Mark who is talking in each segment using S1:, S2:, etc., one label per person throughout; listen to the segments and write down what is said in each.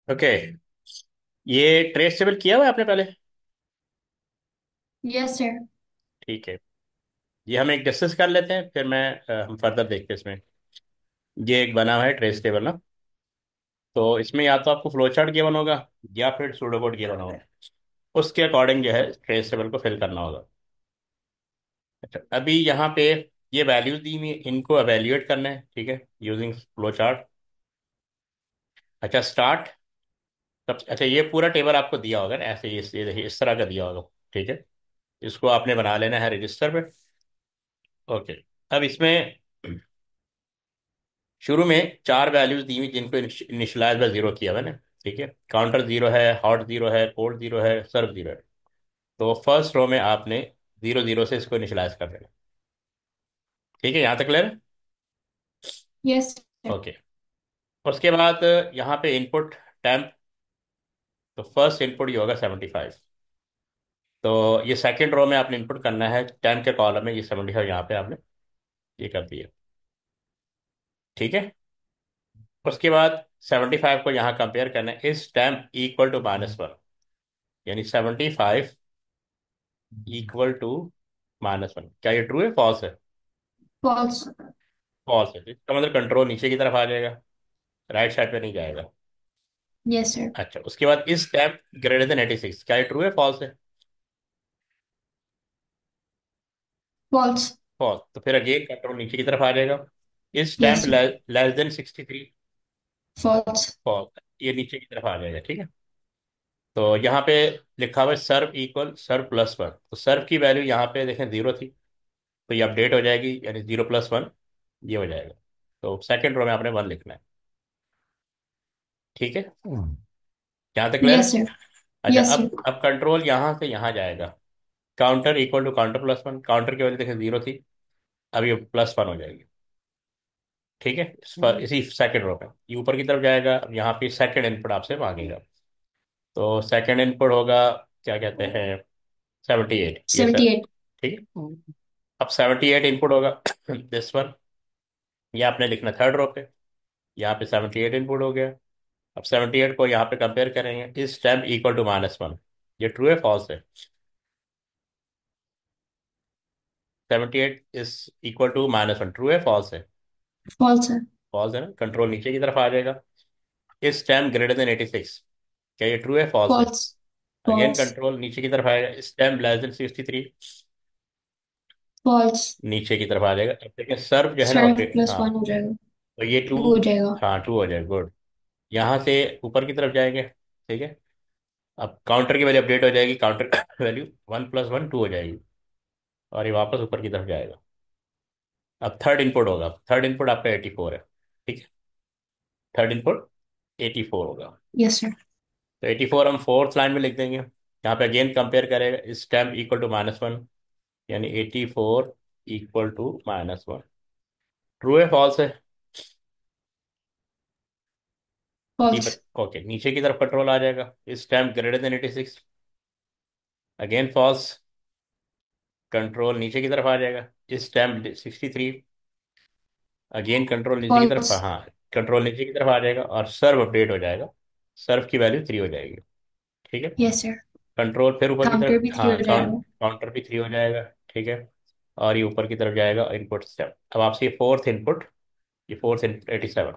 S1: Okay. ये trace table किया हुआ है आपने पहले?
S2: Yes sir.
S1: ठीक है। ये हम एक डिस्कस कर लेते हैं, फिर हम फर्दर देखते हैं इसमें। ये एक बना हुआ है ट्रेस टेबल ना। तो इसमें या तो आपको फ्लो चार्ट गिवन होगा या फिर सूडोकोड गिवन होगा। उसके अकॉर्डिंग जो है ट्रेस टेबल को फिल करना होगा। अच्छा, अभी यहाँ पे ये वैल्यूज दी हुई हैं, इनको एवेल्यूएट करना है, ठीक है, यूजिंग फ्लो चार्ट। अच्छा, स्टार्ट। सब अच्छा, ये पूरा टेबल आपको दिया होगा ना, ऐसे ये देखिए इस तरह का दिया होगा। ठीक है। इसको आपने बना लेना है रजिस्टर पे। ओके। अब इसमें शुरू में चार वैल्यूज दी हुई जिनको इनिशियलाइज बाय जीरो किया हुआ है ना। ठीक है। काउंटर जीरो है, हॉट जीरो है, कोल्ड जीरो है, सर्व जीरो है। तो फर्स्ट रो में आपने जीरो जीरो से इसको इनिशियलाइज कर देना। ठीक है, यहाँ तक क्लियर है?
S2: Yes sir.
S1: ओके। उसके बाद यहाँ पे इनपुट टेम्प। तो फर्स्ट इनपुट ये होगा 75। तो ये सेकंड रो में आपने इनपुट करना है टेम्प के कॉलम में, ये 75 यहाँ पे आपने ये कर दिया। ठीक है। उसके बाद 75 को यहाँ कंपेयर करना है, इस टेम्प इक्वल टू -1। यानी 75 इक्वल टू -1। क्या ये ट्रू है फॉल्स है?
S2: फॉल्स।
S1: फॉल्स है। तो इसका मतलब कंट्रोल नीचे की तरफ आ जाएगा, राइट साइड पे नहीं जाएगा।
S2: Yes sir.
S1: अच्छा, उसके बाद इस टैप ग्रेटर देन 86, क्या ये ट्रू है फॉल्स है?
S2: फॉल्स।
S1: फॉल्स। तो फिर अगेन कंट्रोल नीचे की तरफ आ जाएगा। इस टैम्प
S2: yes sir.
S1: Less than 63।
S2: False.
S1: False. ये नीचे की तरफ आ जाएगा। ठीक है। तो यहाँ पे लिखा हुआ है सर्व इक्वल सर्व +1। तो सर्व की वैल्यू यहाँ पे देखें जीरो थी, तो ये अपडेट हो जाएगी, यानी 0 + 1 ये हो जाएगा। तो सेकंड रो में आपने 1 लिखना है। ठीक है, यहाँ तक क्लियर
S2: यस
S1: है?
S2: सर।
S1: अच्छा,
S2: यस
S1: अब
S2: सर।
S1: अब कंट्रोल यहाँ से यहाँ जाएगा। Counter equal to counter +1। काउंटर की वैल्यू देखें जीरो थी, अब ये +1 हो जाएगी। ठीक है। इसी सेकंड रो पे ये ऊपर की तरफ जाएगा। अब यहाँ पे सेकंड इनपुट आपसे मांगेगा। तो सेकंड इनपुट होगा, क्या कहते हैं, 78, ये सर।
S2: 78।
S1: ठीक है। अब 78 इनपुट होगा दिस वन। ये आपने लिखना थर्ड रो पे। यहाँ पे 78 इनपुट हो गया। अब 78 को यहाँ पे कंपेयर करेंगे, इस टाइम इक्वल टू -1। ये ट्रू है फॉल्स है? 78 इज इक्वल टू -1, ट्रू है फॉल्स है?
S2: False sir.
S1: फॉल्स है ना। कंट्रोल नीचे की तरफ आ जाएगा। इस टाइम ग्रेटर देन 86, क्या ये ट्रू है फॉल्स है?
S2: फॉल्स।
S1: Again
S2: false.
S1: कंट्रोल नीचे की तरफ आएगा। इस टाइम लेस देन 63,
S2: फॉल्स।
S1: नीचे की तरफ आ जाएगा। अब देखिए सर्व जो है ना
S2: सर
S1: अपडेट,
S2: प्लस
S1: हाँ।
S2: वन हो जाएगा।
S1: तो ये टू,
S2: टू हो जाएगा।
S1: हाँ टू हो जाएगा, गुड। यहाँ से ऊपर की तरफ जाएंगे। ठीक है। अब काउंटर की वैल्यू अपडेट हो जाएगी, काउंटर वैल्यू 1 + 1 2 हो जाएगी, और ये वापस ऊपर की तरफ जाएगा। अब थर्ड इनपुट होगा, थर्ड इनपुट आपका 84 है। ठीक है। थर्ड इनपुट 84 होगा।
S2: Yes sir.
S1: तो 84 हम फोर्थ लाइन में लिख देंगे। यहाँ पे अगेन कंपेयर करेगा, इस टाइम इक्वल टू -1, यानी 84 इक्वल टू -1। ट्रू है फॉल्स है?
S2: फॉल्स।
S1: ओके, नीचे की तरफ कंट्रोल आ जाएगा। इस time greater than 86, again false. Control नीचे की तरफ आ जाएगा। इस टाइम 63, अगेन कंट्रोल नीचे की तरफ,
S2: फॉल्स।
S1: हाँ। कंट्रोल नीचे की तरफ आ जाएगा और सर्व अपडेट हो जाएगा। सर्व की वैल्यू 3 हो जाएगी। ठीक है।
S2: Yes sir.
S1: कंट्रोल फिर ऊपर की
S2: काउंटर
S1: तरफ,
S2: भी थ्री हो
S1: हाँ,
S2: जाएगा।
S1: काउंटर भी 3 हो जाएगा। ठीक है। और ये ऊपर की तरफ जाएगा इनपुट स्टेप। अब आपसे ये फोर्थ इनपुट, ये fourth input 87।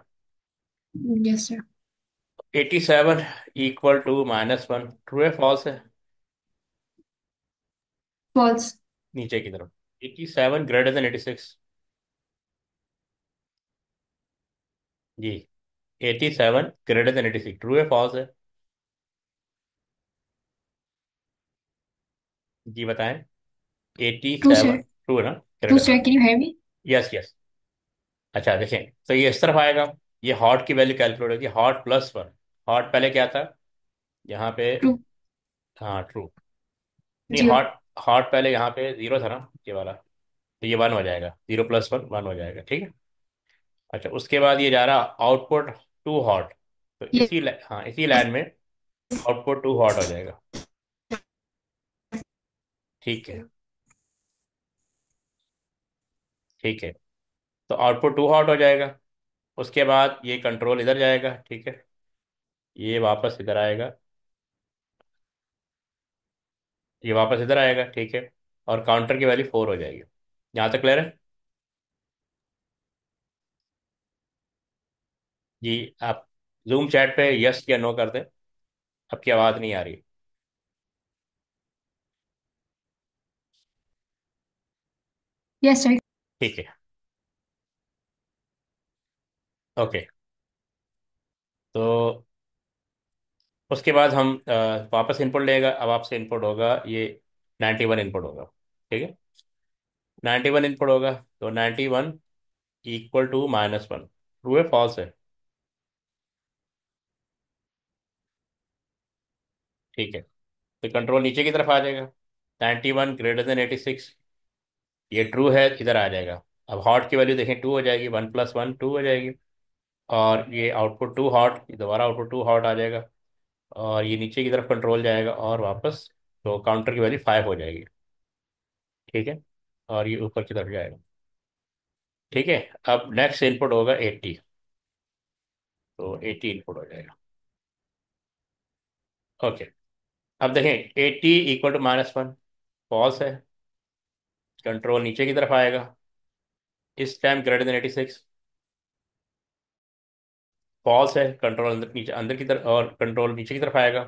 S2: Yes sir.
S1: 87 equal to -1, true है फॉल्स है?
S2: फॉल्स।
S1: नीचे की तरफ 87 ग्रेटर देन 86। जी, 87 ग्रेटर देन 86, ट्रू है फॉल्स है? जी बताएं।
S2: True
S1: 87
S2: sir.
S1: ट्रू है ना,
S2: true
S1: greater
S2: sir,
S1: than?
S2: Can you hear me?
S1: Yes yes. अच्छा देखें, तो ये इस तरफ आएगा। ये हॉट की वैल्यू कैलकुलेट होगी, हॉट +1। हॉट पहले क्या था यहाँ पे?
S2: ट्रू।
S1: हाँ ट्रू। नहीं,
S2: जीरो।
S1: हॉट, हॉट पहले यहाँ पे जीरो था ना, ये वाला। तो ये 1 हो जाएगा, 0 + 1 1 हो जाएगा। ठीक है। अच्छा, उसके बाद ये जा रहा आउटपुट टू हॉट। तो हाँ इसी लाइन में आउटपुट टू हॉट हो जाएगा। ठीक है। ठीक है। तो आउटपुट टू हॉट हो जाएगा। उसके बाद ये कंट्रोल इधर जाएगा। ठीक है। ये वापस इधर आएगा, ये वापस इधर आएगा, ठीक है। और काउंटर की वैल्यू 4 हो जाएगी। यहाँ तक क्लियर है? जी। आप जूम चैट पे यस या नो कर दें। आपकी आवाज़ नहीं आ रही।
S2: Yes sir.
S1: ठीक है। ओके। तो उसके बाद हम वापस इनपुट लेगा। अब आपसे इनपुट होगा ये 91 इनपुट होगा, ठीक है। 91 इनपुट होगा, तो 91 इक्वल टू -1। ट्रू है फॉल्स है? ठीक है। तो कंट्रोल नीचे की तरफ आ जाएगा। 91 ग्रेटर देन 86, ये ट्रू है, इधर आ जाएगा। अब हॉट की वैल्यू देखें, 2 हो जाएगी। 1 + 1 2 हो जाएगी। और ये आउटपुट 2 हॉट, दोबारा आउटपुट 2 हॉट आ जाएगा। और ये नीचे की तरफ कंट्रोल जाएगा और वापस, तो काउंटर की वैल्यू 5 हो जाएगी, ठीक है। और ये ऊपर की तरफ जाएगा, ठीक है। अब नेक्स्ट इनपुट होगा 80, तो 80 इनपुट हो जाएगा। ओके। अब देखें 80 इक्वल टू -1, फॉल्स है। कंट्रोल नीचे की तरफ आएगा। इस टाइम ग्रेटर देन 86, फॉल्स है। कंट्रोल अंदर नीचे अंदर की तरफ, और कंट्रोल नीचे की तरफ आएगा।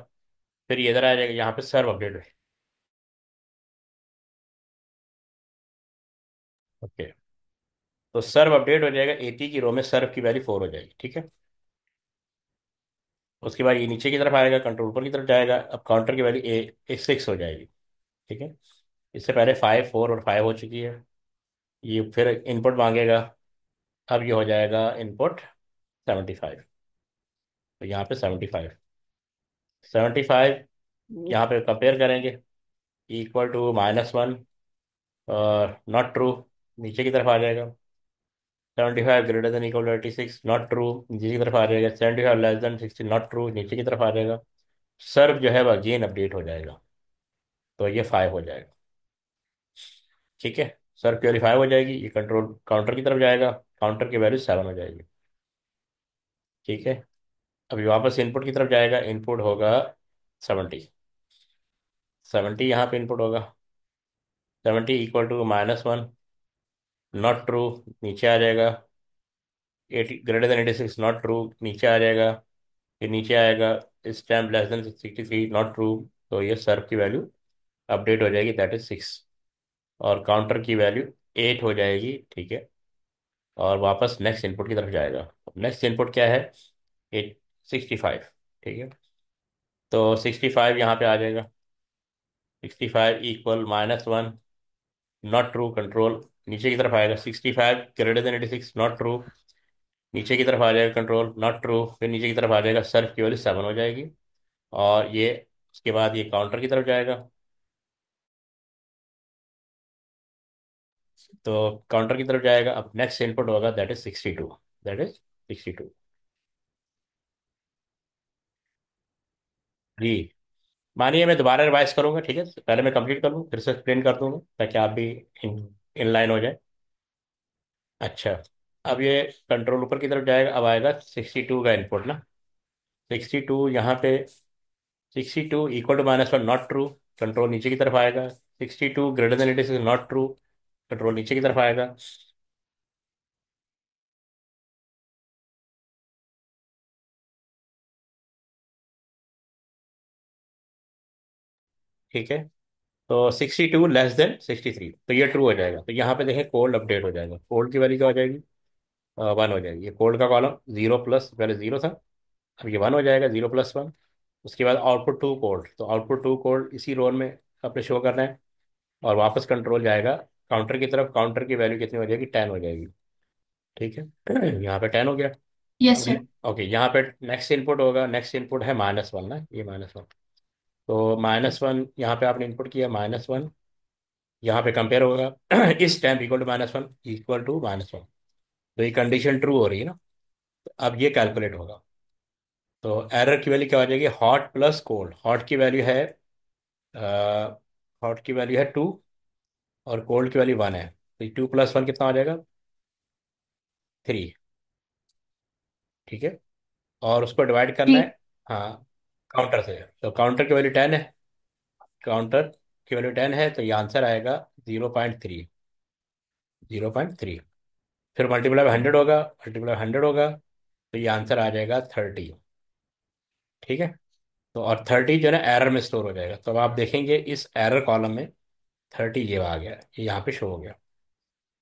S1: फिर ये इधर आ जाएगा, यहाँ पे सर्व अपडेट है। ओके। तो सर्व अपडेट हो जाएगा, 80 की रो में सर्व की वैल्यू 4 हो जाएगी, ठीक है। उसके बाद ये नीचे की तरफ आएगा, कंट्रोल ऊपर की तरफ जाएगा। अब काउंटर की वैल्यू 6 हो जाएगी, ठीक है। इससे पहले 5 4 और 5 हो चुकी है। ये फिर इनपुट मांगेगा। अब ये हो जाएगा इनपुट 75। तो यहाँ पे 75, 75 यहाँ पे कंपेयर करेंगे। इक्वल टू -1 और नॉट ट्रू, नीचे की तरफ आ जाएगा। 75 greater than equal to 86, not true, नीचे की तरफ आ जाएगा। 75 लेस देन 60, नॉट ट्रू, नीचे की तरफ आ जाएगा। सर्व जो है वो अगेन अपडेट हो जाएगा, तो ये 5 हो जाएगा, ठीक है। सर्व की वैल्यू 5 हो जाएगी, ये कंट्रोल काउंटर की तरफ जाएगा। काउंटर की वैल्यू 7 हो जाएगी, ठीक है। अभी वापस इनपुट की तरफ जाएगा, इनपुट होगा 70। 70 यहाँ पे इनपुट होगा। 70 इक्वल टू -1, नॉट ट्रू, नीचे आ जाएगा। 80 ग्रेटर देन 86, नॉट ट्रू, नीचे आ जाएगा। फिर नीचे आएगा, इस time less than 63, not true. तो ये सर्व की वैल्यू अपडेट हो जाएगी, दैट इज 6। और काउंटर की वैल्यू 8 हो जाएगी, ठीक है। और वापस नेक्स्ट इनपुट की तरफ जाएगा। नेक्स्ट इनपुट क्या है? 65, ठीक है। तो 65 यहाँ पे आ जाएगा। 65 इक्वल -1, नॉट ट्रू, कंट्रोल नीचे की तरफ आएगा। 65 ग्रेटर देन 86, नॉट ट्रू, नीचे की तरफ आ जाएगा। कंट्रोल नॉट ट्रू, फिर नीचे की तरफ आ जाएगा। सर्फ की वैल्यू 7 हो जाएगी। और ये उसके बाद ये काउंटर की तरफ जाएगा। तो काउंटर की तरफ जाएगा। अब नेक्स्ट इनपुट होगा, दैट इज 62, दैट इज 62। जी। मानिए मैं दोबारा रिवाइज करूंगा, ठीक है। पहले मैं कंप्लीट कर लूँ, फिर से एक्सप्लेन कर दूंगा, ताकि आप भी इन लाइन हो जाए। अच्छा। अब ये कंट्रोल ऊपर की तरफ जाएगा। अब आएगा 62 का इनपुट ना। 62 यहाँ पे, 62 equal to -1, not true, control नीचे की तरफ आएगा। 62 greater than 86, not true, control नीचे की तरफ आएगा, ठीक है। तो 62 लेस देन 63, तो ये ट्रू हो जाएगा। तो यहाँ पे देखें कोल्ड अपडेट हो जाएगा। कोल्ड की वैल्यू क्या हो जाएगी? 1 हो जाएगी। ये कोल्ड का कॉलम, जीरो प्लस, पहले जीरो था, अब ये 1 हो जाएगा, 0 + 1। उसके बाद आउटपुट 2 कोल्ड, तो आउटपुट 2 कोल्ड इसी रोल में अपने शो करना है। और वापस कंट्रोल जाएगा काउंटर की तरफ। काउंटर की वैल्यू कितनी हो जाएगी? 10 हो जाएगी, ठीक है। यहाँ पे 10 हो गया।
S2: यस
S1: अब
S2: सर।
S1: ओके, यहाँ पे नेक्स्ट इनपुट होगा। नेक्स्ट इनपुट है -1 ना, ये -1। तो -1 यहाँ पे आपने इनपुट किया, -1 यहाँ पे कंपेयर होगा। इस time equal to -1, equal to -1। तो ये कंडीशन ट्रू हो रही है ना। तो अब ये कैलकुलेट होगा। तो एरर की वैल्यू क्या हो जाएगी? Hot plus cold. हॉट की वैल्यू है, हॉट की वैल्यू है 2, और कोल्ड की वैल्यू 1 है। तो 2 + 1 कितना हो जाएगा? 3, ठीक है। और उसको डिवाइड करना
S2: जी।
S1: है हाँ, काउंटर से। तो काउंटर की वैल्यू 10 है। काउंटर की वैल्यू 10 है, तो ये आंसर आएगा 0.3। 0.3। फिर मल्टीप्लाई 100 होगा, मल्टीप्लाई 100 होगा, तो ये आंसर आ जाएगा 30। ठीक है। तो और 30 जो है ना एरर में स्टोर हो जाएगा, तो अब आप देखेंगे इस एरर कॉलम में 30 ये आ गया, ये यहाँ पे शो हो गया।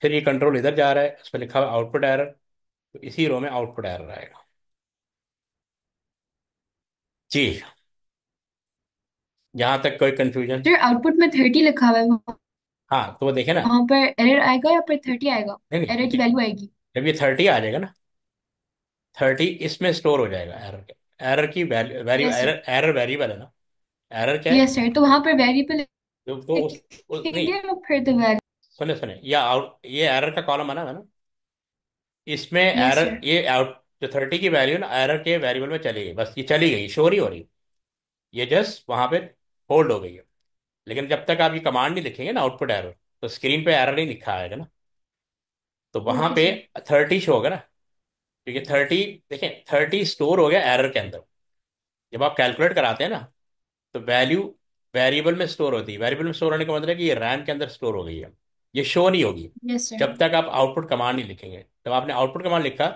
S1: फिर ये कंट्रोल इधर जा रहा है, उस पर लिखा हुआ आउटपुट एरर, तो इसी रो में आउटपुट एरर आएगा। जी। यहाँ तक कोई कंफ्यूजन?
S2: सर आउटपुट में 30 लिखा हुआ है, वहाँ
S1: हाँ, तो वो देखे ना।
S2: वहाँ पर एरर आएगा या फिर 30 आएगा?
S1: नहीं नहीं,
S2: एरर की
S1: देखिए,
S2: वैल्यू आएगी।
S1: जब ये 30 आ जाएगा ना, 30 इसमें स्टोर हो जाएगा एरर के। एरर की value value
S2: yes sir.
S1: Error error variable है ना। एरर क्या है?
S2: यस सर, तो वहाँ पर वेरिएबल
S1: तो नहीं,
S2: लिखेंगे और फिर द वैल्यू।
S1: सुने सुने, या आउट, ये एरर का कॉलम बना है ना, इसमें
S2: यस
S1: एरर
S2: सर।
S1: ये आउट, जो 30 की वैल्यू ना एरर के वेरिएबल में चली गई, बस ये चली गई, शो नहीं हो रही। ये जस्ट वहां पे होल्ड हो गई है। लेकिन जब तक आप ये कमांड नहीं लिखेंगे ना आउटपुट एरर, तो स्क्रीन पे एरर नहीं लिखा आएगा ना। तो वहां
S2: ओके
S1: पे
S2: सर।
S1: 30 शो होगा ना, क्योंकि 30, देखें 30 स्टोर हो गया एरर के अंदर। जब आप कैलकुलेट कराते हैं ना, तो वैल्यू वेरिएबल में स्टोर होती है। वेरिएबल में स्टोर होने का मतलब है कि ये रैम के अंदर स्टोर हो गई है, ये शो नहीं होगी
S2: यस सर।
S1: जब तक आप आउटपुट कमांड नहीं लिखेंगे। जब आपने आउटपुट कमांड लिखा,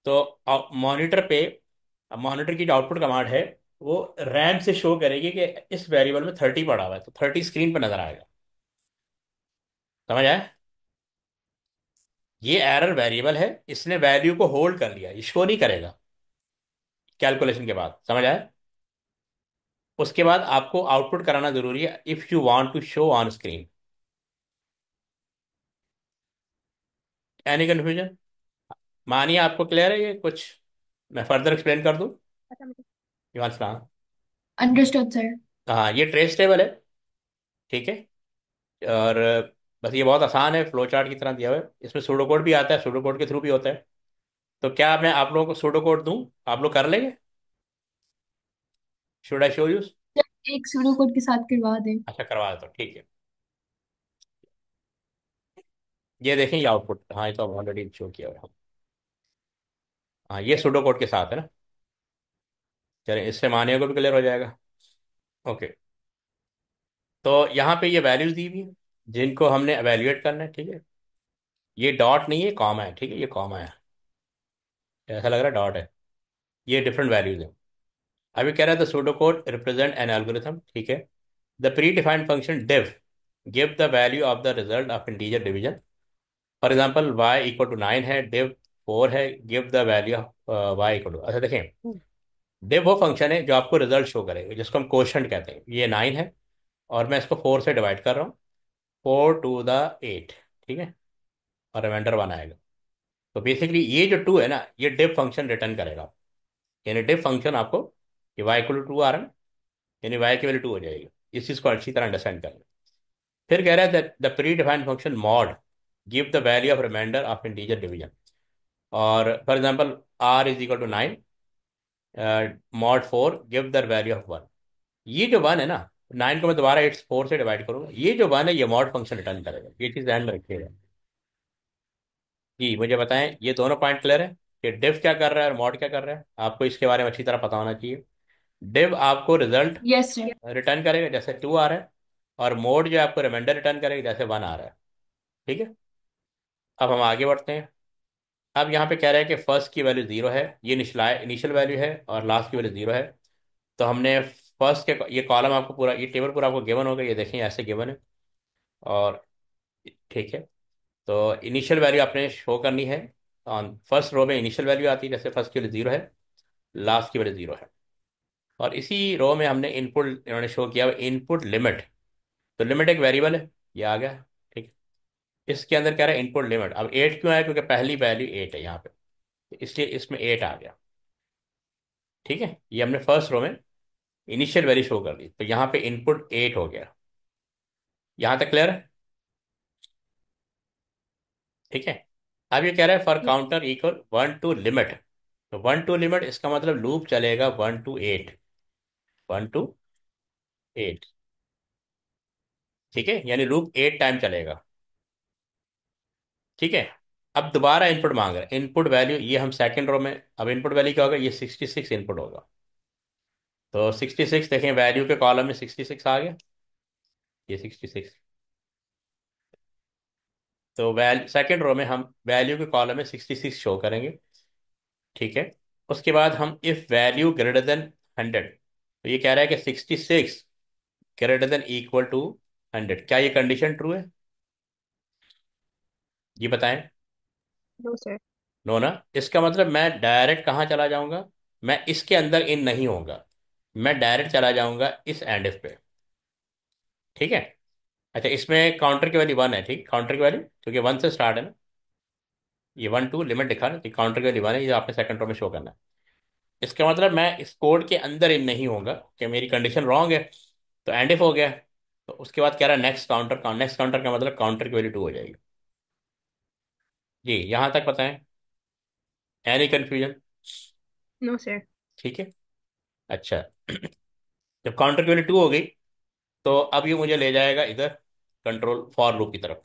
S1: तो मॉनिटर पे, मॉनिटर की जो आउटपुट कमांड है, वो रैम से शो करेगी कि इस वेरिएबल में 30 पड़ा हुआ है, तो 30 स्क्रीन पर नजर आएगा। समझ आया? ये एरर वेरिएबल है, इसने वैल्यू को होल्ड कर लिया, ये शो नहीं करेगा कैलकुलेशन के बाद। समझ आया? उसके बाद आपको आउटपुट कराना जरूरी है if you want to show on screen. Any confusion? मानिए आपको क्लियर है ये कुछ, मैं फर्दर एक्सप्लेन कर दूं? युवांश, हाँ।
S2: Understood sir.
S1: हाँ, ये ट्रेस टेबल है। ठीक है। और बस ये बहुत आसान है, फ्लो चार्ट की तरह दिया हुआ है। इसमें सूडो कोड भी आता है, सूडो कोड के थ्रू भी होता है। तो क्या मैं आप लोगों को सूडो कोड दूं? आप लोग कर लेंगे? Should I show you?
S2: एक सूडो कोड के साथ करवा दें।
S1: अच्छा, करवा देता हूँ, ठीक है। ये देखें, ये आउटपुट, हाँ ये तो ऑलरेडी शो किया हुआ है। हाँ, ये सूडो कोड के साथ है ना। चलिए, इससे मानिए को भी क्लियर हो जाएगा। ओके। तो यहाँ पे ये वैल्यूज दी हुई हैं जिनको हमने एवेल्युएट करना है। ठीक है। ये डॉट नहीं है, कॉमा है। ठीक है, ये कॉमा है, ऐसा लग रहा है डॉट है। ये डिफरेंट वैल्यूज है। अभी कह रहा है the pseudo code represent an algorithm. ठीक है। The predefined function div give the value of the result of integer division. For example y equal to 9 है, div 4 है, give the value of y equal to, अच्छा देखें, div वो function है जो आपको रिजल्ट शो करेगा, जिसको हम कोशंट कहते हैं। ये 9 है, और मैं इसको 4 से डिवाइड कर रहा हूँ, 4 to the 8। ठीक है। और रिमाइंडर 1 आएगा। तो बेसिकली ये जो 2 है ना, ये div फंक्शन रिटर्न करेगा। यानी div फंक्शन आपको, ये y इक्वल टू 2 आ रहा है ना, यानी y की वैल्यू 2 हो जाएगी। इस चीज़ को अच्छी तरह अंडरस्टैंड कर। फिर कह रहा है that the predefined function mod give the value of reminder of integer division. और for example r is equal to 9, mod 4 give the value of 1। ये जो 1 है ना, 9 को मैं दोबारा 8 4 से डिवाइड करूंगा, ये जो 1 है ये मॉड फंक्शन रिटर्न करेगा। ये चीज़ ध्यान में रखिएगा। जी, मुझे बताएं, ये दोनों पॉइंट क्लियर है कि डिव क्या कर रहा है और मॉड क्या कर रहा है? आपको इसके बारे में अच्छी तरह पता होना चाहिए। डिव आपको रिजल्ट
S2: यस सर।
S1: रिटर्न करेगा जैसे 2 आ रहा है, और मोड जो आपको रिमाइंडर रिटर्न करेगा जैसे 1 आ रहा है। ठीक है। अब हम आगे बढ़ते हैं। अब यहाँ पे कह रहा है कि फर्स्ट की वैल्यू 0 है, ये इनिशियल वैल्यू है, और लास्ट की वैल्यू 0 है। तो हमने फर्स्ट के, ये कॉलम आपको पूरा, ये टेबल पूरा आपको गिवन होगा, ये देखें ऐसे गिवन है। और ठीक है। तो इनिशियल वैल्यू आपने शो करनी है। ऑन फर्स्ट रो में इनिशियल वैल्यू आती है, जैसे फर्स्ट की वैल्यू 0 है, लास्ट की वैल्यू 0 है। और इसी रो में हमने इनपुट, इन्होंने शो किया इनपुट लिमिट। तो लिमिट एक वेरिएबल है, ये आ गया। ठीक है। इसके अंदर कह रहा है इनपुट लिमिट। अब 8 क्यों आया? क्योंकि पहली वैल्यू 8 है यहाँ पे, तो इसलिए इसमें 8 आ गया। ठीक है। ये हमने फर्स्ट रो में इनिशियल वैल्यू शो कर दी, तो यहाँ पे इनपुट 8 हो गया। यहाँ तक क्लियर है? ठीक है। अब ये कह रहा है for counter equal 1 to limit. तो 1 to लिमिट इसका मतलब लूप चलेगा 1 to 8। 1 to 8। ठीक है, यानी लूप 8 टाइम चलेगा। ठीक है। अब दोबारा इनपुट मांग रहा है, इनपुट वैल्यू, ये हम सेकंड रो में, अब इनपुट वैल्यू क्या होगा? ये 66 इनपुट होगा। तो 66 देखें, वैल्यू के कॉलम में 66 आ गया, ये 66। तो वैल्यू सेकंड रो में हम वैल्यू के कॉलम में 66 शो करेंगे। ठीक है। उसके बाद हम इफ वैल्यू ग्रेटर देन 100, तो ये कह रहा है कि 66 ग्रेटर देन इक्वल टू 100, क्या ये कंडीशन ट्रू है? ये बताएं।
S2: No sir.
S1: नो ना? इसका मतलब मैं डायरेक्ट कहाँ चला जाऊंगा? मैं इसके अंदर इन नहीं होऊंगा, मैं डायरेक्ट चला जाऊंगा इस एंड इफ पे। ठीक है। अच्छा, इसमें काउंटर की वैल्यू 1 है, ठीक, काउंटर की वैल्यू क्योंकि 1 से स्टार्ट है ना, ये 1 2 लिमिट दिखा ना, कि काउंटर की वैल्यू 1 है, ये आपने सेकंड रो में शो करना है। इसका मतलब मैं इस कोड के अंदर इन नहीं होऊंगा कि मेरी कंडीशन रॉन्ग है, तो एंड इफ हो गया। तो उसके बाद कह रहा है नेक्स्ट काउंटर का मतलब काउंटर की वैल्यू 2 हो जाएगी। जी, यहाँ तक बताएं, एनी कंफ्यूजन?
S2: No sir.
S1: ठीक है। अच्छा, जब काउंटर की वैल्यू 2 हो गई, तो अब ये मुझे ले जाएगा इधर कंट्रोल फॉर लूप की तरफ।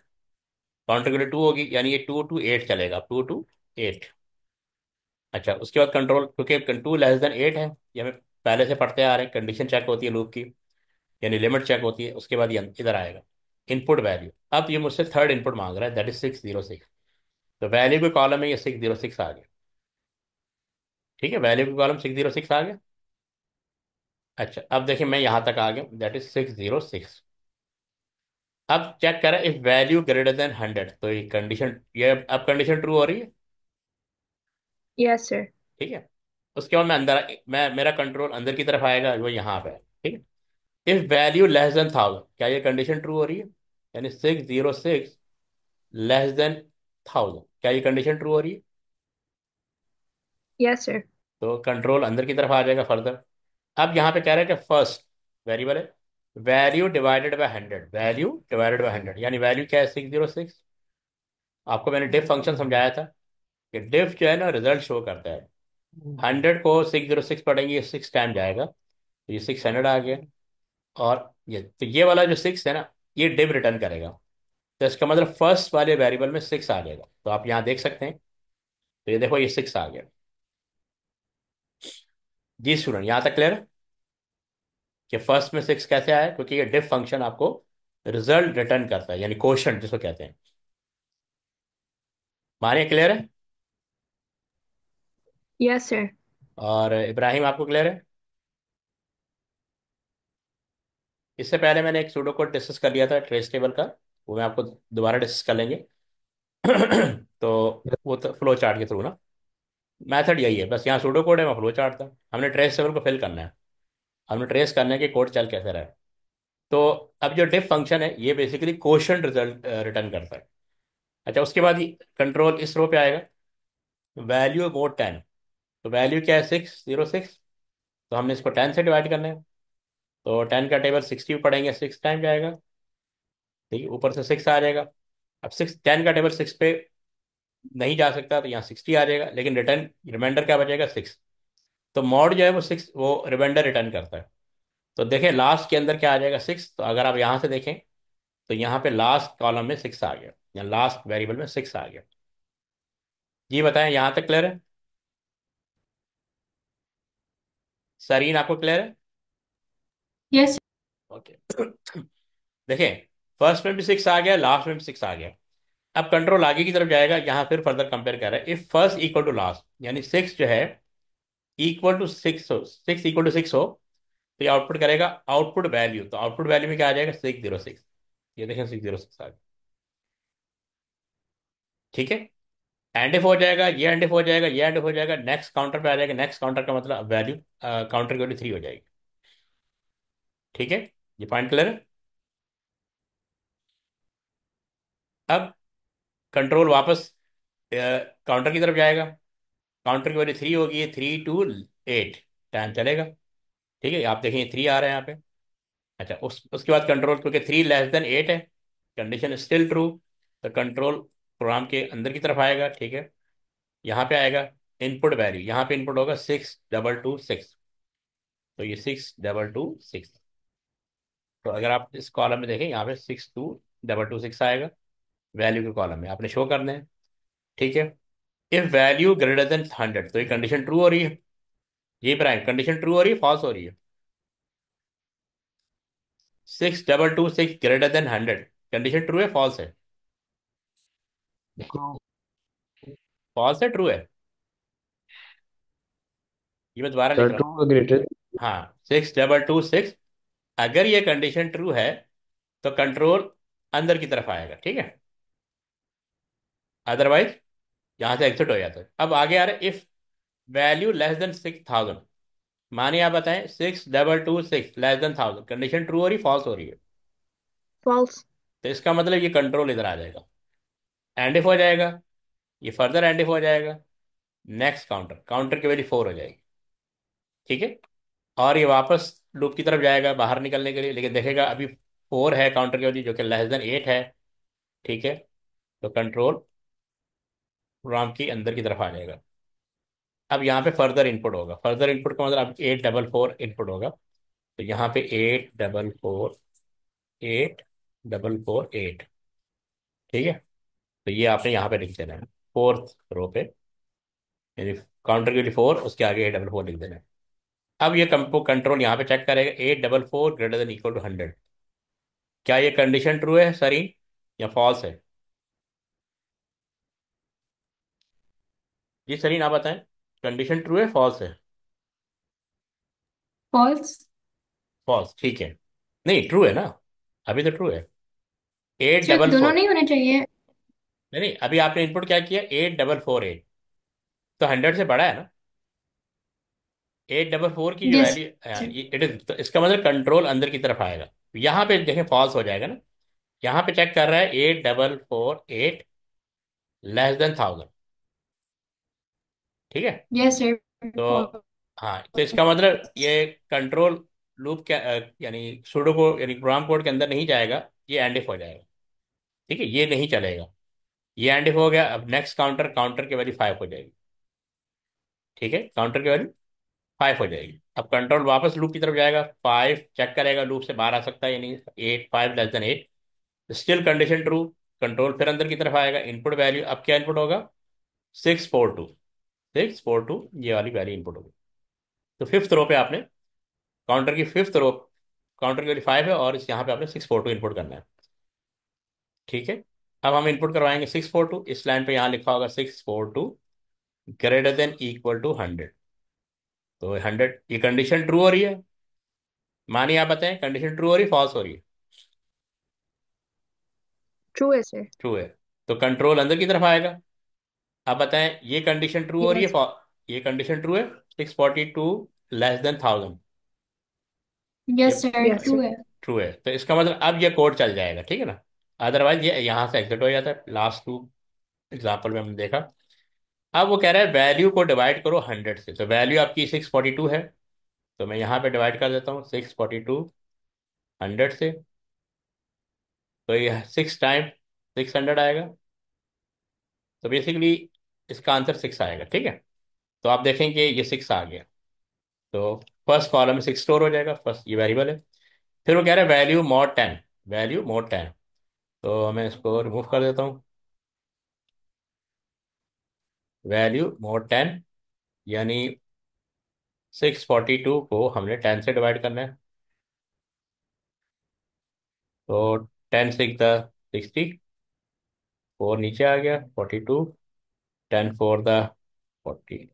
S1: काउंटर की वैल्यू 2 होगी, यानी ये 2 to 8 चलेगा, 2 to 8। अच्छा, उसके बाद कंट्रोल, क्योंकि 2 <8 है, ये हमें पहले से पढ़ते आ रहे हैं, कंडीशन चेक होती है लूप की, यानी लिमिट चेक होती है, उसके बाद ये इधर आएगा इनपुट वैल्यू। अब ये मुझसे थर्ड इनपुट मांग रहा है, दैट इज 606। तो वैल्यू के कॉलम में ये 606 आ गया। ठीक है, वैल्यू के कॉलम 606 आ गया। अच्छा, अब देखिए मैं यहाँ तक आ गया, दैट इज 606। अब चेक करें इफ वैल्यू ग्रेटर देन 100, तो ये अब कंडीशन ट्रू हो रही है।
S2: Yes sir.
S1: ठीक है। उसके बाद मैं अंदर, मैं मेरा कंट्रोल अंदर की तरफ आएगा, वो यहाँ पे है। ठीक है। इफ वैल्यू लेस देन 1000, क्या ये कंडीशन ट्रू हो रही है? यानी 606 लेस देन 1000, क्या ये कंडीशन ट्रू हो रही है?
S2: Yes sir.
S1: तो कंट्रोल अंदर की तरफ आ जाएगा फर्दर। अब यहाँ पे कह रहा है कि फर्स्ट वेरिएबल है value divided by 100, value divided by 100, यानी वैल्यू क्या है? 606। आपको मैंने डिफ फंक्शन समझाया था कि डिफ जो है ना रिजल्ट शो करता है। 100 को 606 पढ़ेंगे, ये 6 टाइम जाएगा, तो ये 600 आ गया। और ये वाला जो 6 है ना, ये डिव रिटर्न करेगा। तो इसका मतलब फर्स्ट वाले वेरिएबल में 6 आ जाएगा, तो आप यहाँ देख सकते हैं। तो ये देखो, ये 6 आ गया। जी स्टूडेंट, यहाँ तक क्लियर है कि फर्स्ट में 6 कैसे आया? क्योंकि ये डिफ फंक्शन आपको रिजल्ट रिटर्न करता है, यानी क्वोशंट जिसको कहते हैं। मानिए क्लियर है?
S2: Yes sir.
S1: और इब्राहिम, आपको क्लियर है? इससे पहले मैंने एक सूडो कोड डिस्कस कर लिया था ट्रेस टेबल का, वो मैं आपको दोबारा डिस्कस कर लेंगे। तो वो तो फ्लो चार्ट के थ्रू ना, मेथड यही है, बस यहाँ सूडो कोड है, वहाँ फ्लो चार्ट था। हमने ट्रेस टेबल को फिल करना है, हमने ट्रेस करना है कि कोड चल कैसे रहा है। तो अब जो डिफ फंक्शन है ये बेसिकली क्वोशंट रिजल्ट रिटर्न करता है। अच्छा, उसके बाद कंट्रोल इस रो पे आएगा, वैल्यू मोड 10। तो वैल्यू क्या है? 606। तो हमने इसको 10 से डिवाइड करना है, तो 10 का टेबल 60 पढ़ेंगे, 6 टाइम जाएगा। ठीक है, ऊपर से 6 आ जाएगा। अब 10 का टेबल 6 पे नहीं जा सकता, तो यहाँ 60 आ जाएगा, लेकिन रिटर्न रिमाइंडर क्या बचेगा? 6। तो मॉड जो है वो 6, वो रिमाइंडर रिटर्न करता है। तो देखें लास्ट के अंदर क्या आ जाएगा? 6। तो अगर आप यहाँ से देखें, तो यहाँ पे लास्ट कॉलम में 6 आ गया, या लास्ट वेरिएबल में 6 आ गया। जी बताएं, यहाँ तक क्लियर है? सरीन, आपको क्लियर है?
S2: यस।
S1: ओके। देखें, फर्स्ट में भी 6 आ गया, लास्ट में भी 6 आ गया। अब कंट्रोल आगे की तरफ जाएगा, यहाँ फिर फर्दर कंपेयर कर रहा है, if first equal to last, यानी 6 जो है इक्वल टू 6 हो, 6 इक्वल टू 6 हो, तो ये आउटपुट करेगा आउटपुट वैल्यू। तो आउटपुट वैल्यू में क्या आ जाएगा? 606। ये देखें, 606 आ गया। ठीक है। एंड इफ हो जाएगा, ये एंड इफ हो जाएगा, ये एंड इफ हो जाएगा, नेक्स्ट काउंटर पे आ जाएगा, नेक्स्ट काउंटर का मतलब वैल्यू काउंटर की वैल्यू 3 हो जाएगी। ठीक है, ये पॉइंट क्लियर है? अब कंट्रोल वापस काउंटर की तरफ जाएगा, काउंटर की वैल्यू 3 होगी, ये 3 to 8 टाइम चलेगा। ठीक है, आप देखें 3 आ रहा है यहाँ पे। अच्छा, उसके बाद कंट्रोल, क्योंकि 3 <8 है, कंडीशन स्टिल ट्रू, तो कंट्रोल प्रोग्राम के अंदर की तरफ आएगा। ठीक है, यहाँ पे आएगा इनपुट वैल्यू, यहाँ पे इनपुट होगा 6 2 2 6। तो ये 6 2 2 6। तो अगर आप इस कॉलम में देखें, यहाँ पे 6 2 2 6 आएगा, वैल्यू के कॉलम में आपने शो करने हैं। ठीक है। इफ वैल्यू ग्रेटर देन 100, तो ये कंडीशन ट्रू हो रही है। ये प्राइम कंडीशन ट्रू हो रही है, फॉल्स हो रही है? 6,226 ग्रेटर देन 100, कंडीशन ट्रू है फॉल्स है?
S2: True.
S1: फॉल्स है ट्रू है? ये मैं दोबारा लिख
S2: Sir,
S1: रहा हूँ।
S2: true or greater?
S1: हाँ, 6,226, अगर ये कंडीशन ट्रू है तो कंट्रोल अंदर की तरफ आएगा, ठीक है? अदरवाइज यहाँ से एग्जिट हो जाता है। अब आगे आ रहा है, इफ वैल्यू लेस देन 6,000, मानिए आप बताएं 6,226 लेस देन 1,000, कंडीशन ट्रू हो रही फॉल्स हो रही है?
S2: False.
S1: तो इसका मतलब ये कंट्रोल इधर आ जाएगा, एंड इफ हो जाएगा, ये फर्दर एंड इफ हो जाएगा, नेक्स्ट काउंटर, काउंटर की वैल्यू 4 हो जाएगी, ठीक है? और ये वापस लूप की तरफ जाएगा बाहर निकलने के लिए, लेकिन देखेगा अभी 4 है काउंटर की वैल्यू, जो कि लेस देन 8 है, ठीक है? तो कंट्रोल प्रोग्राम की अंदर की तरफ आ जाएगा। अब यहाँ पे फर्दर इनपुट होगा, फर्दर इनपुट का मतलब अब 844 इनपुट होगा, तो यहाँ पे 844 8 ठीक है? तो ये आपने यहाँ पे लिख देना है, फोर्थ रो पे, यानी काउंटर के लिए 4, उसके आगे 844 लिख देना है। अब ये कंट्रोल यहाँ पे चेक करेगा, 844 ग्रेटर देन इक्वल टू 100, क्या ये कंडीशन ट्रू है सरी या फॉल्स है? जी सरीन आप बताएं, कंडीशन ट्रू है फॉल्स है?
S2: False.
S1: फॉल्स, ठीक है। नहीं ट्रू है ना, अभी तो ट्रू है। एट
S2: Sir,
S1: डबल
S2: दोनों
S1: फोर
S2: नहीं होने चाहिए.
S1: नहीं नहीं, अभी आपने इनपुट क्या किया, 8,448, तो 100 से बड़ा है ना? 844 की जो
S2: Yes,
S1: value,
S2: sir.
S1: It is, तो इसका मतलब कंट्रोल अंदर की तरफ आएगा। यहाँ पे देखें फॉल्स हो जाएगा ना, यहाँ पे चेक कर रहा है 8,448 लेस देन 1,000, ठीक है?
S2: Yes, sir.
S1: तो
S2: False.
S1: हाँ, तो इसका मतलब ये कंट्रोल लूप क्या यानी सुडो को यानी प्रोग्राम कोड के अंदर नहीं जाएगा, ये एंड इफ हो जाएगा, ठीक है? ये नहीं चलेगा, ये एंड इफ हो गया। अब नेक्स्ट काउंटर, काउंटर की वैल्यू 5 हो जाएगी, ठीक है? काउंटर की वैल्यू 5 हो जाएगी। अब कंट्रोल वापस लूप की तरफ जाएगा, 5 चेक करेगा लूप से बाहर आ सकता है या नहीं, 5 less than 8, still condition true, control फिर अंदर की तरफ आएगा, इनपुट वैल्यू अब क्या इनपुट होगा, 642 ये वाली वैल्यू इनपुट होगी। तो फिफ्थ रो पे आपने, काउंटर की फिफ्थ रो, काउंटर की वैल्यू 5 है और इस यहाँ पे आपने 642 इनपुट करना है, ठीक है? अब हम इनपुट करवाएंगे 642, इस लाइन पे यहाँ लिखा होगा 642 ग्रेटर देन इक्वल टू 100, तो 100, ये कंडीशन ट्रू हो रही है, मानिए आप बताएं कंडीशन ट्रू हो रही फॉल्स हो रही है?
S2: True है, sir.
S1: ट्रू है, तो कंट्रोल अंदर की तरफ आएगा। आप बताएं ये कंडीशन ट्रू हो रही है
S2: Yes.
S1: ये कंडीशन ट्रू है, 642 लेस देन 1,000, ये
S2: Yes, sir.
S1: Yes,
S2: True
S1: sir.
S2: है.
S1: ट्रू है, तो इसका मतलब अब ये कोड चल जाएगा, ठीक है ना? अदरवाइज ये यहाँ से एग्जिट हो जाता है। लास्ट टू एग्जाम्पल में हमने देखा। अब वो कह रहा है वैल्यू को डिवाइड करो 100 से, तो वैल्यू आपकी 642 है, तो मैं यहाँ पे डिवाइड कर देता हूँ 642 100 से, तो ये 6 टाइम 600 आएगा, तो बेसिकली इसका आंसर 6 आएगा, ठीक है? तो आप देखेंगे ये 6 आ गया, तो फर्स्ट कॉलम में 6 स्टोर हो जाएगा, फर्स्ट ये वेरिएबल है। फिर वो कह रहा है वैल्यू मोड 10, वैल्यू मोड 10, तो मैं इसको रिमूव कर देता हूँ। वैल्यू मोड 10 यानी 642 को हमने 10 से डिवाइड करना है, तो 10 6 द 60, 4 नीचे आ गया 42, 10 4 द 40,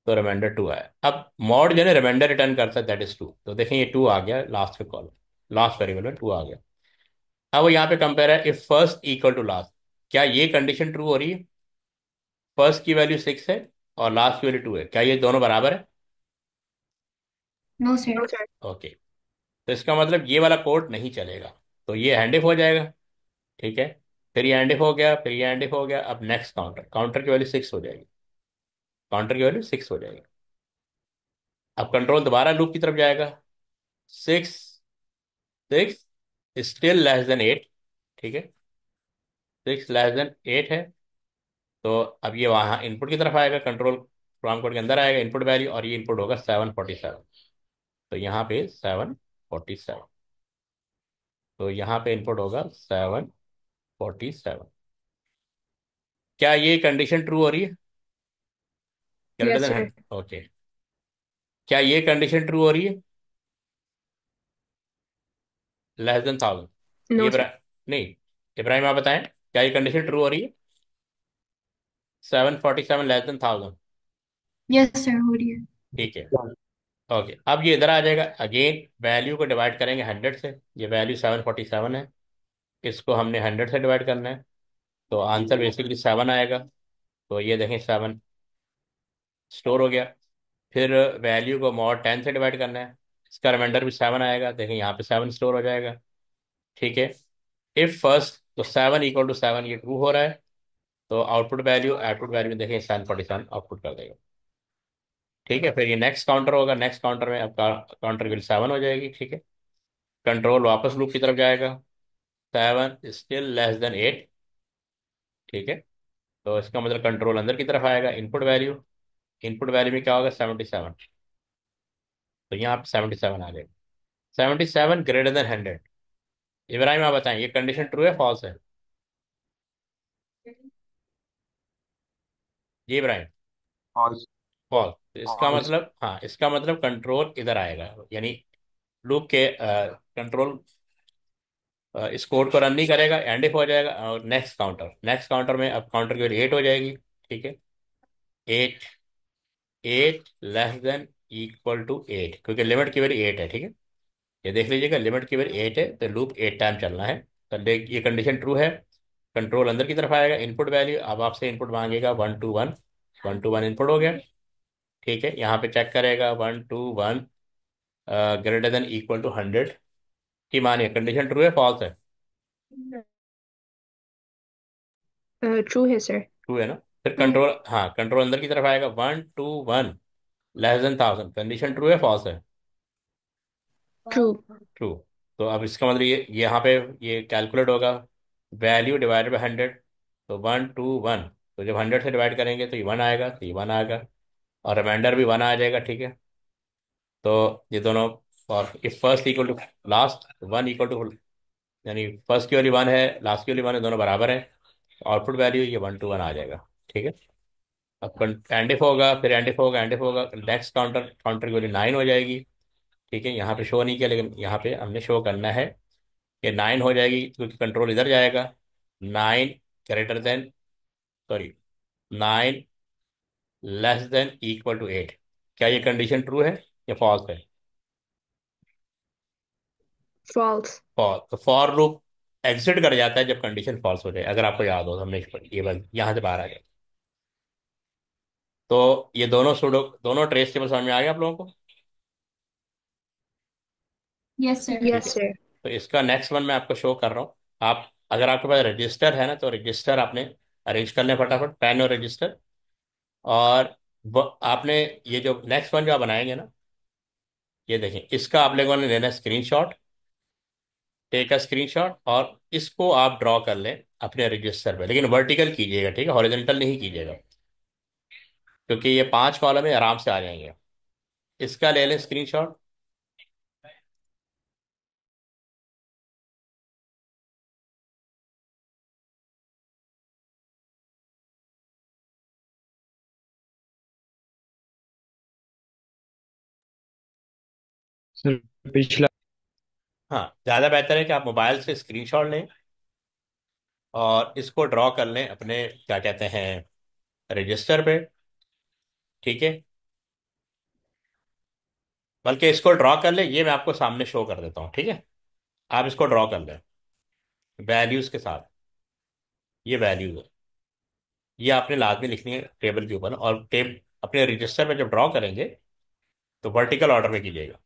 S1: तो रिमाइंडर 2 आया। अब मॉड जो है रिमाइंडर रिटर्न करता है, दैट इज 2, तो देखें ये 2 आ गया लास्ट के कॉलम, लास्ट वेरिएबल में 2 आ गया। अब वो यहाँ पे कंपेयर है, if first equal to last, क्या ये कंडीशन ट्रू हो रही है? फर्स्ट की वैल्यू 6 है और लास्ट की वैल्यू 2 है, क्या ये दोनों बराबर है?
S2: No, sir.
S1: ओके, तो इसका मतलब ये वाला कोड नहीं चलेगा, तो ये हैंड इफ हो जाएगा, ठीक है? फिर ये हैंड इफ हो गया, फिर ये हैंड इफ हो गया, अब नेक्स्ट काउंटर, काउंटर की वैल्यू 6 हो जाएगी, काउंटर की वैल्यू 6 हो जाएगी। अब कंट्रोल दोबारा लूप की तरफ जाएगा, 6 6 स्टिल लेस देन 8, ठीक है? 6 लेस देन 8 है, तो अब ये वहाँ इनपुट की तरफ आएगा, कंट्रोल प्रोग्राम कोड के अंदर आएगा इनपुट वैल्यू, और ये इनपुट होगा 747, तो यहाँ पे 747, तो यहाँ पे इनपुट होगा 747। क्या ये कंडीशन ट्रू हो रही है, greater
S2: Yes,
S1: than
S2: sir.
S1: 100? Okay, क्या ये कंडीशन ट्रू हो रही है? Less than 1000।
S2: No sir.
S1: Ibra नहीं, इब्राहिम आप बताएं, क्या ये कंडीशन ट्रू हो रही है? 747 लेस देन 1000।
S2: यस सर, हो रही है।
S1: ठीक है। ओके, अब ये इधर आ जाएगा अगेन, वैल्यू को डिवाइड करेंगे 100 से। ये वैल्यू 747 है, इसको हमने 100 से डिवाइड करना है, तो आंसर बेसिकली 7 आएगा। तो ये देखें 7 स्टोर हो गया। फिर वैल्यू को मॉड 10 से डिवाइड करना है, इसका रिमाइंडर भी 7 आएगा, देखें यहाँ पे 7 स्टोर हो जाएगा। ठीक है। इफ फर्स्ट, तो 7 = 7, ये ट्रू हो रहा है, तो आउटपुट वैल्यू में देखें 747 आउटपुट कर देगा। ठीक है। फिर ये नेक्स्ट काउंटर होगा, नेक्स्ट काउंटर में आपका काउंटर वैल्यू 7 हो जाएगी। ठीक है। कंट्रोल वापस लूप की तरफ जाएगा, 7 स्टिल लेस देन 8। ठीक है। तो इसका मतलब कंट्रोल अंदर की तरफ आएगा, इनपुट वैल्यू में क्या होगा, 77। तो यहाँ पे 77 आ जाएगा। 77 > 100। इब्राहिम आप बताएं, ये कंडीशन ट्रू है फॉल्स है? जी इब्राहिम।
S2: फॉल्स।
S1: फॉल्स। तो इसका
S2: फॉल्स।
S1: मतलब, हाँ, इसका मतलब कंट्रोल इधर आएगा, यानी लूप के कंट्रोल इस कोड को रन नहीं करेगा, एंड इफ हो जाएगा। और नेक्स्ट काउंटर में अब काउंटर की वैल्यू 8 हो जाएगी। ठीक है। 8, 8 < क्योंकि लिमिट की वैल्यू 8 है। ठीक है। ये देख लीजिएगा, लिमिट की वैल्यू 8 है, तो लूप 8 टाइम चलना है। तो देख, ये कंडीशन ट्रू है, कंट्रोल अंदर की तरफ आएगा, इनपुट वैल्यू अब आपसे इनपुट मांगेगा 1 to 1। 1 to 1 इनपुट हो गया। ठीक है। यहाँ पे चेक करेगा 1 to 1 > 100 की मानिए कंडीशन ट्रू है फॉल्स है?
S2: ट्रू है सर।
S1: ट्रू है ना? फिर कंट्रोल, हाँ, कंट्रोल अंदर की तरफ आएगा, 1 to 1 < 1000। कंडीशन ट्रू है फॉल्स है?
S2: ट्रू।
S1: ट्रू। तो अब इसका मतलब ये यहाँ पे ये कैलकुलेट होगा, वैल्यू डिवाइडेड बाई 100। तो 1 to 1, तो जब 100 से डिवाइड करेंगे तो ये 1 आएगा, तो ये 1 आएगा, और रिमाइंडर भी 1 आ जाएगा। ठीक है। तो ये दोनों, और if first equal to last, 1 यानी फर्स्ट की वाली 1 है, लास्ट की वाली 1 है, दोनों बराबर है, आउटपुट वैल्यू ये 1 to 1 आ जाएगा। ठीक है। अब एंड इफ होगा, फिर एंड इफ होगा, नेक्स्ट काउंटर की वैल्यू 9 हो जाएगी। ठीक है। यहाँ पे शो नहीं किया, लेकिन यहाँ पे हमने शो करना है कि 9 हो जाएगी, क्योंकि कंट्रोल इधर जाएगा। 9 ग्रेटर देन, सॉरी, 9 < 8। क्या ये कंडीशन ट्रू है या फॉल्स है?
S2: फॉल्स।
S1: फॉल्स। तो फॉर लूप एग्जिट कर जाता है जब कंडीशन फॉल्स हो जाए, अगर आपको याद हो तो हमने ये बस यहाँ से बाहर आ गया। तो ये दोनों ट्रेस टेबल समझ में आ गया आप लोगों को?
S2: Yes sir.
S1: ठीक
S2: यस
S1: है।
S2: सर।
S1: तो इसका नेक्स्ट वन मैं आपको शो कर रहा हूँ। आप, अगर आपके पास रजिस्टर है ना, तो रजिस्टर आपने अरेंज कर लें फटाफट, पेन और रजिस्टर। और आपने ये जो नेक्स्ट वन जो आप बनाएंगे ना, ये देखें, इसका आप लोगों ने लेना स्क्रीनशॉट, टेक अ स्क्रीनशॉट, और इसको आप ड्रॉ कर लें अपने रजिस्टर पे, लेकिन वर्टिकल कीजिएगा। ठीक है, हॉरिजॉन्टल नहीं कीजिएगा, क्योंकि ये 5 कॉलम में आराम से आ जाएंगे। इसका ले लें स्क्रीनशॉट।
S2: सर पिछला।
S1: हाँ, ज़्यादा बेहतर है कि आप मोबाइल से स्क्रीनशॉट लें और इसको ड्रॉ कर लें अपने, क्या कहते हैं, रजिस्टर पे। ठीक है। बल्कि इसको ड्रॉ कर लें, ये मैं आपको सामने शो कर देता हूँ। ठीक है। आप इसको ड्रॉ कर लें वैल्यूज़ के साथ। ये वैल्यूज़ है, ये आपने लाजमी लिखनी है टेबल के ऊपर, और टेब अपने रजिस्टर में जब ड्रॉ करेंगे तो वर्टिकल ऑर्डर में कीजिएगा।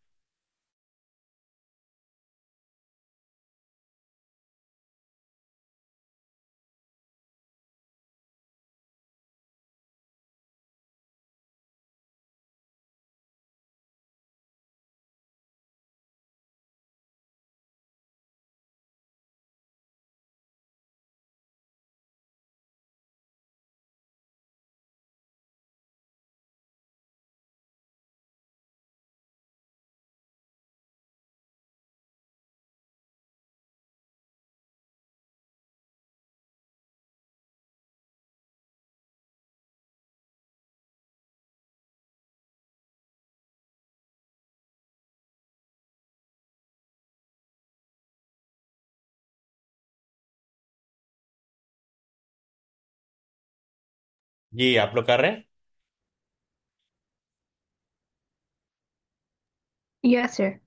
S1: जी आप लोग कर रहे हैं।
S2: Yes, sir.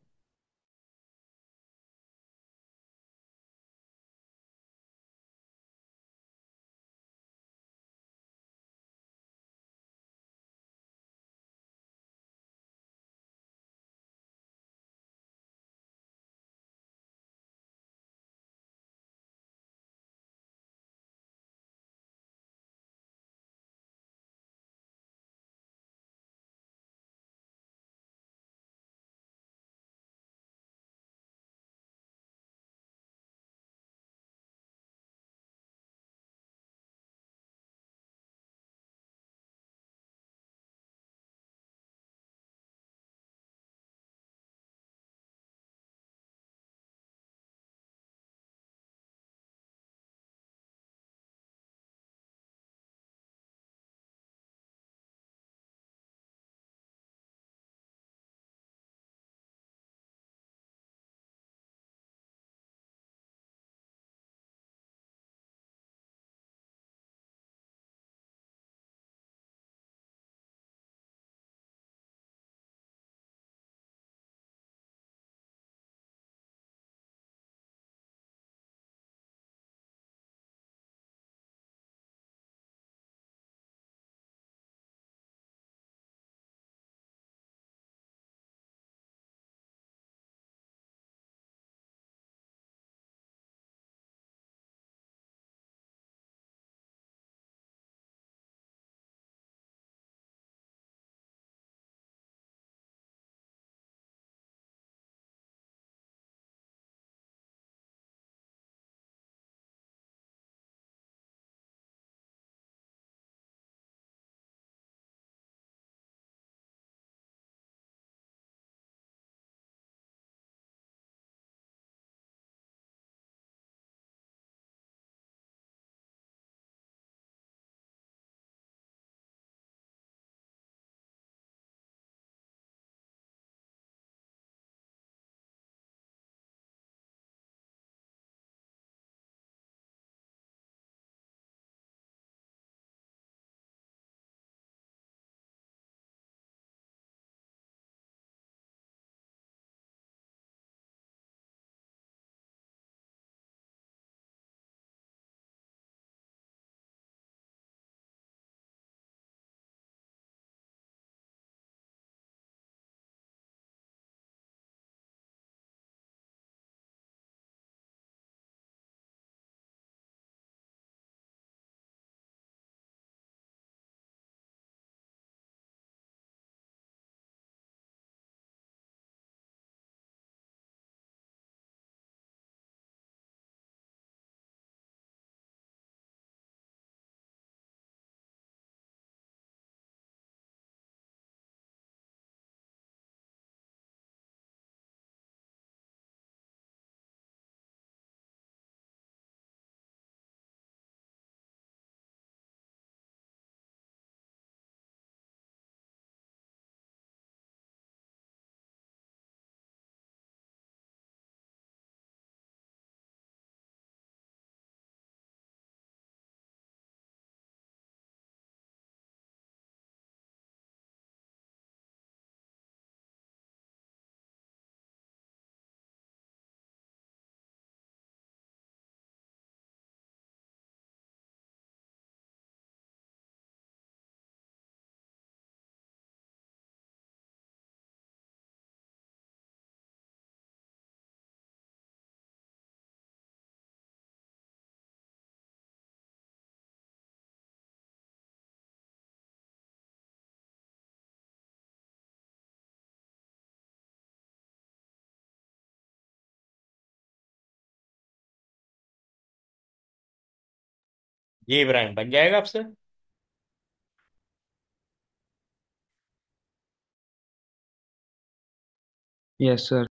S1: जी इब्राहिम बन जाएगा आपसे।
S2: Yes, sir.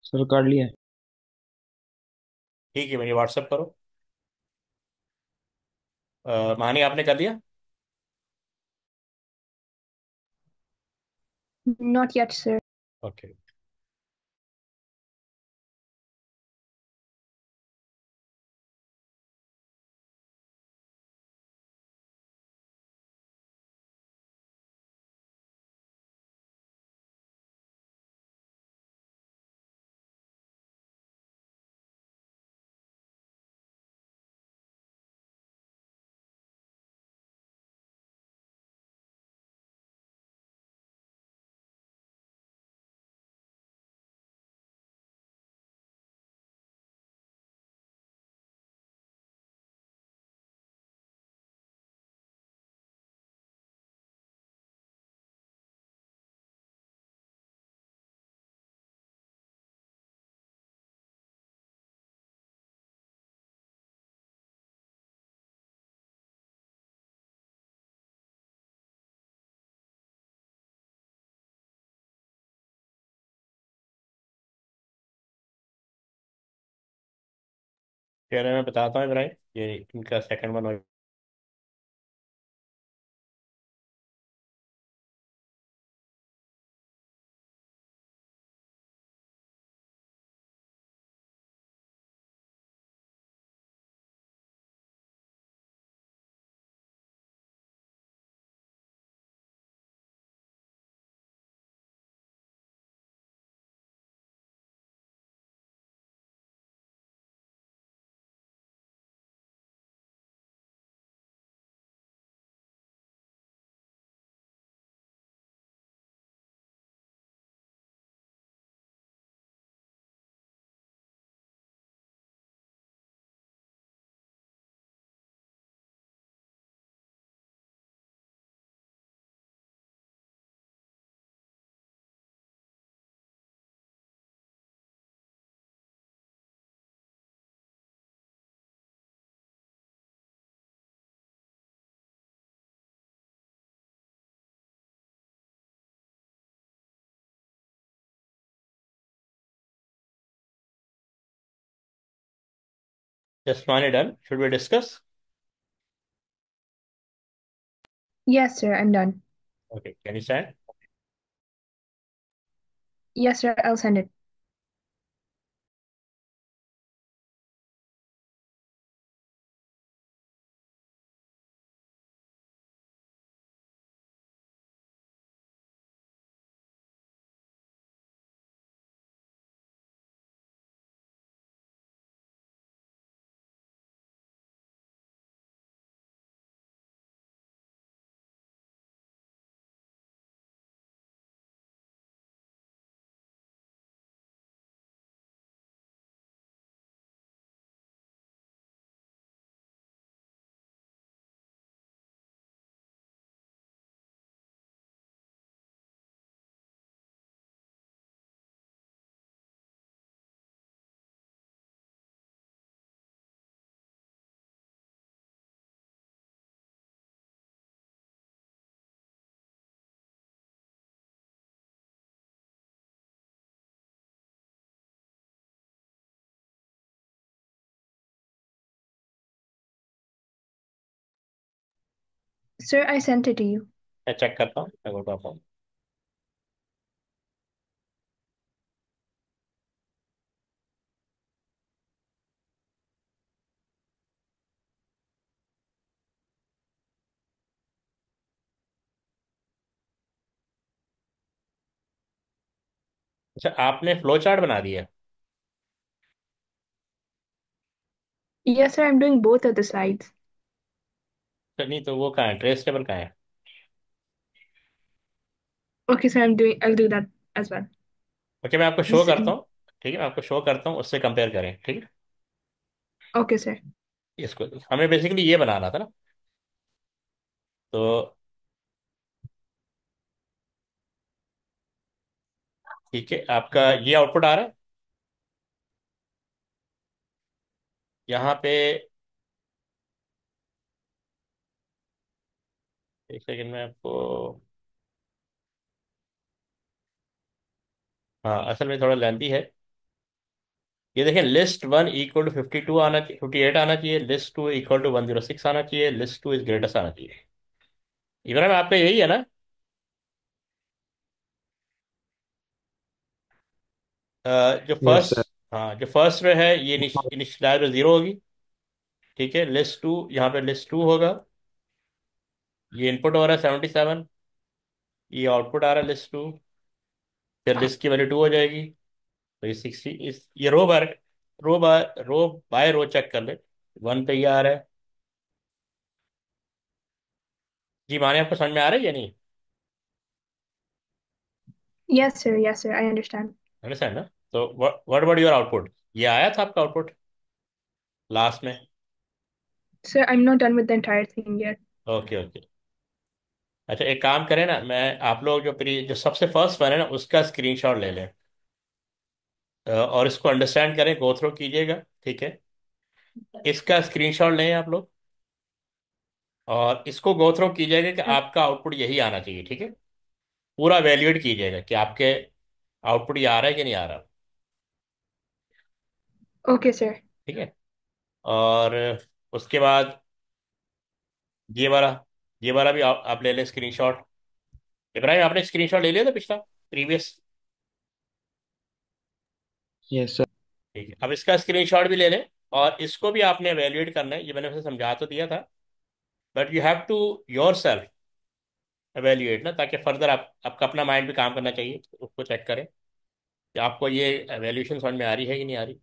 S2: सर कर लिया है।
S1: ठीक है, मेरी व्हाट्सअप करो। मानी, आपने कर दिया?
S2: Not yet, sir.
S1: ओके। चलिए मैं बताता हूँ इब्राहिम, ये इनका सेकंड वन हो। जस्ट मानी done, should we discuss?
S2: Yes, sir, I'm done.
S1: Okay, can you stand?
S2: Yes, sir, I'll send it. Sir, I sent it to you.
S1: मैं चेक करता हूँ, मैं बताता हूँ। अच्छा, आपने फ्लो चार्ट बना दिया?
S2: Yes, sir, I'm doing both of the slides.
S1: तो नहीं, तो वो कहाँ है, ट्रेस टेबल कहाँ है?
S2: Okay, sir, I'll do that as well.
S1: Okay, मैं आपको शो
S2: Just a
S1: करता
S2: second.
S1: हूँ। ठीक है, मैं आपको शो करता हूँ, उससे कंपेयर करें, ठीक है?
S2: Okay, sir.
S1: इसको हमें बेसिकली ये बनाना था ना। तो ठीक है, आपका ये आउटपुट आ रहा है यहाँ पे। एक सेकंड में आपको, हाँ, असल में थोड़ा लेंथी है। ये देखें, लिस्ट वन इक्वल टू 52 आना चाहिए, 58 आना चाहिए, लिस्ट टू इक्वल टू 106 आना चाहिए, लिस्ट टू इज ग्रेटेस्ट आना चाहिए। इब्राहिम आपका यही है ना? जो
S3: यस सर।
S1: फर्स्ट, हाँ जो फर्स्ट रो है ये इनिशियलाइज जीरो होगी। ठीक है, लिस्ट टू, यहाँ पे लिस्ट टू होगा। ये इनपुट हो रहा है 77, ये आउटपुट आ रहा है लिस्ट टू। फिर लिस्ट की वैल्यू टू हो जाएगी। तो ये 60, इस ये रो बाय रो चेक कर ले। वन पे ये आ रहा है। जी माने आपको समझ में आ रहा है या नहीं?
S2: Yes, sir, I understand.
S1: Understand ना? तो व्हाट अबाउट योर आउटपुट? ये आया था आपका आउटपुट लास्ट में?
S2: Sir, I'm not done with the entire thing yet.
S1: Okay okay. अच्छा एक काम करें ना, मैं आप लोग जो सबसे फर्स्ट वन है ना उसका स्क्रीनशॉट ले लें। और इसको अंडरस्टैंड करें, गो थ्रू कीजिएगा। ठीक है, इसका स्क्रीनशॉट लें आप लोग, और इसको गो थ्रू कीजिएगा कि
S2: Uh,
S1: आपका आउटपुट यही आना चाहिए। ठीक है, पूरा वैल्यूएट कीजिएगा कि आपके आउटपुट ये आ रहा है कि नहीं आ रहा।
S2: okay, sir.
S1: ठीक है, और उसके बाद ये वाला ये वाला भी आप ले लें स्क्रीनशॉट। इब्राहिम आपने स्क्रीनशॉट ले लिया था पिछला, प्रीवियस?
S3: Yes sir.
S1: ठीक है, अब इसका स्क्रीनशॉट भी ले लें। और इसको भी आपने एवेल्युएट करना है, ये मैंने वैसे समझा तो दिया था, but you have to yourself evaluate ना, ताकि फर्दर आपका अपना माइंड भी काम करना चाहिए, तो उसको चेक करें कि आपको ये एवेल्यूशन समझ में आ रही है कि नहीं आ रही,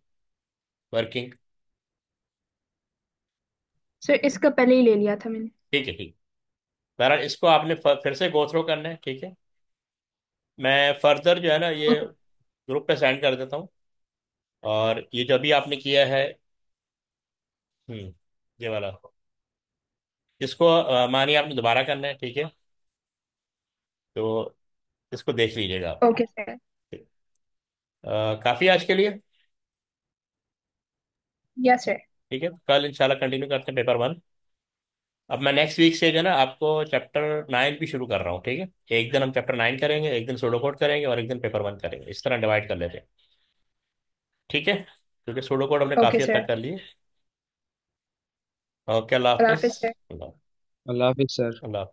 S1: वर्किंग।
S2: Sir, इसका पहले ही ले लिया था मैंने.
S1: ठीक है ठीक। बहरहाल इसको आपने फिर से गो थ्रू करना है। ठीक है, मैं फर्दर जो है ना ये
S2: Okay,
S1: ग्रुप पे सेंड कर देता हूँ। और ये जो भी आपने किया है, ये वाला, इसको मानिए आपने दोबारा करना है। ठीक है, तो इसको देख लीजिएगा आप।
S2: okay, sir.
S1: काफ़ी आज के लिए।
S2: Yes, sir.
S1: ठीक है, कल इंशाल्लाह कंटिन्यू करते हैं पेपर वन। अब मैं नेक्स्ट वीक से जो है ना आपको चैप्टर 9 भी शुरू कर रहा हूँ। ठीक है, एक दिन हम चैप्टर 9 करेंगे, एक दिन सूडो कोड करेंगे, और एक दिन पेपर वन करेंगे। इस तरह डिवाइड कर लेते हैं। ठीक है, क्योंकि सूडो कोड हमने
S2: Okay,
S1: काफ़ी हद तक
S2: sir.
S1: कर लिए। ओके, अल्लाह
S2: Allah
S1: हाफिज़।
S2: Hafiz, sir.
S1: अल्लाह
S3: अल्लाह हाफिज सर।
S1: अल्लाह